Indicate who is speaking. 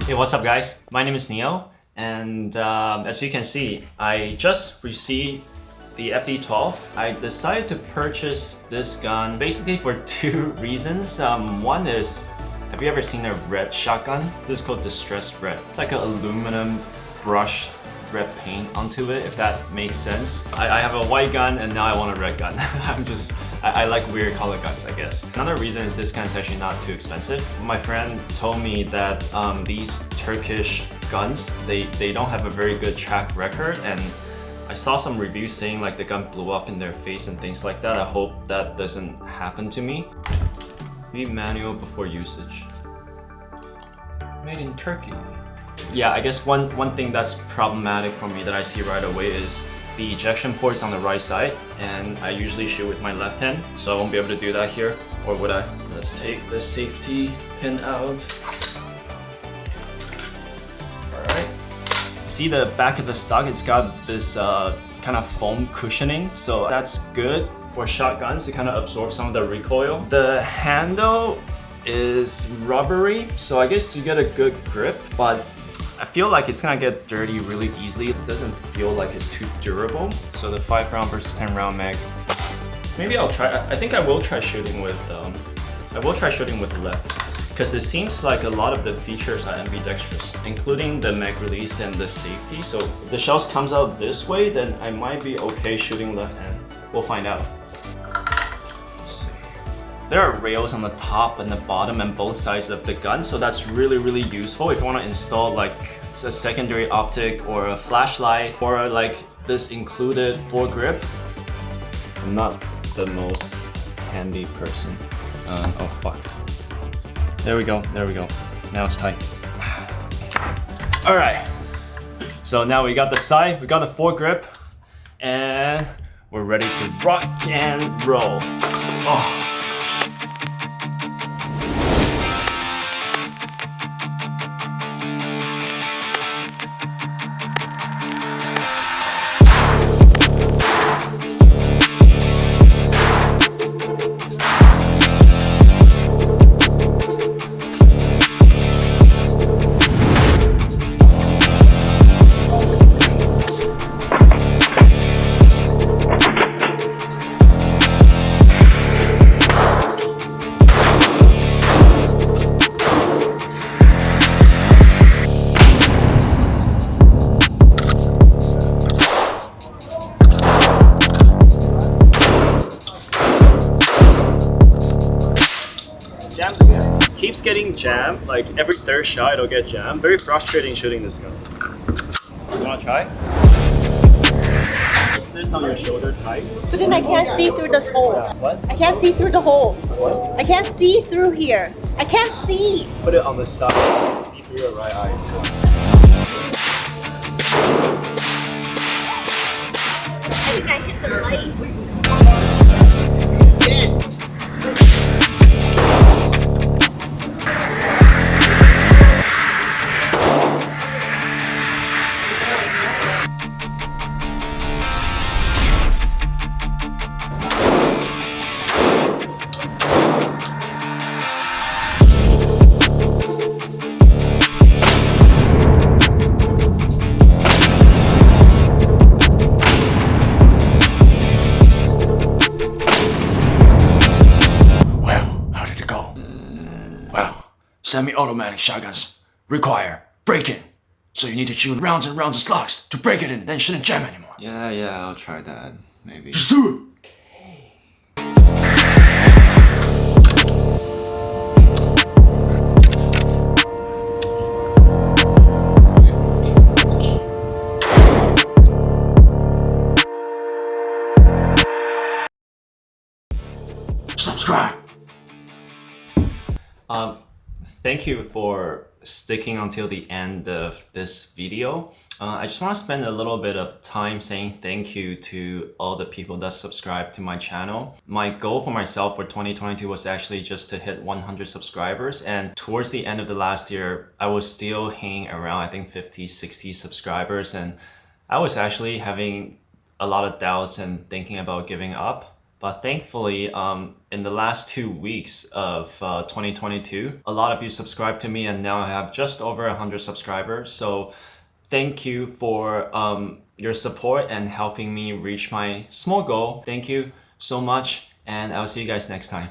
Speaker 1: Hey, what's up guys? My name is Neo, and as you can see, I just received the FD12. I decided to purchase this gun basically for two reasons. One is, have you ever seen a red shotgun? This is called Distressed Red. It's like an aluminum brush red paint onto it, if that makes sense. I have a white gun and now I want a red gun. I like weird color guns, I guess. Another reason is this gun is actually not too expensive. My friend told me that these Turkish guns, they don't have a very good track record, and I saw some reviews saying like the gun blew up in their face and things like that. I hope that doesn't happen to me. Read manual before usage. Made in Turkey. Yeah, I guess one thing that's problematic for me that I see right away is the ejection port is on the right side, and I usually shoot with my left hand, so I won't be able to do that here. Or would I? Let's take the safety pin out. Alright. See the back of the stock, it's got this kind of foam cushioning, so that's good for shotguns to kind of absorb some of the recoil. The handle is rubbery, so I guess you get a good grip, but I feel like it's gonna get dirty really easily. It doesn't feel like it's too durable. So the 5 round versus 10 round mag. Maybe I'll try. I think I will try shooting with. Left, because it seems like a lot of the features are ambidextrous, including the mag release and the safety. So if the shells comes out this way, then I might be okay shooting left hand. We'll find out. There are rails on the top and the bottom and both sides of the gun, so that's really useful if you want to install like a secondary optic or a flashlight or like this included foregrip. I'm not the most handy person. Oh fuck. There we go. Now it's tight. Alright. So now we got the sight, we got the foregrip, and we're ready to rock and roll. Oh. Keeps getting jammed, like every third shot it'll get jammed. Very frustrating shooting this gun. You wanna try? Is this on your shoulder tight?
Speaker 2: But then I can't see through this hole.
Speaker 1: What?
Speaker 2: I can't see through the hole.
Speaker 1: What?
Speaker 2: I can't see through here. I can't see.
Speaker 1: Put it on the side, you can see through your right eyes.
Speaker 2: I think I hit the light.
Speaker 3: Semi-automatic shotguns require break-in. So you need to shoot rounds and rounds of slugs to break it in, then it shouldn't jam anymore.
Speaker 4: Yeah, I'll try that, maybe.
Speaker 3: Just do it! Subscribe!
Speaker 1: Thank you for sticking until the end of this video. I just want to spend a little bit of time saying thank you to all the people that subscribe to my channel. My goal for myself for 2022 was actually just to hit 100 subscribers, and towards the end of the last year, I was still hanging around, I think 50, 60 subscribers, and I was actually having a lot of doubts and thinking about giving up. But thankfully, in the last 2 weeks of 2022, a lot of you subscribed to me and now I have just over 100 subscribers. So thank you for your support and helping me reach my small goal. Thank you so much, and I'll see you guys next time.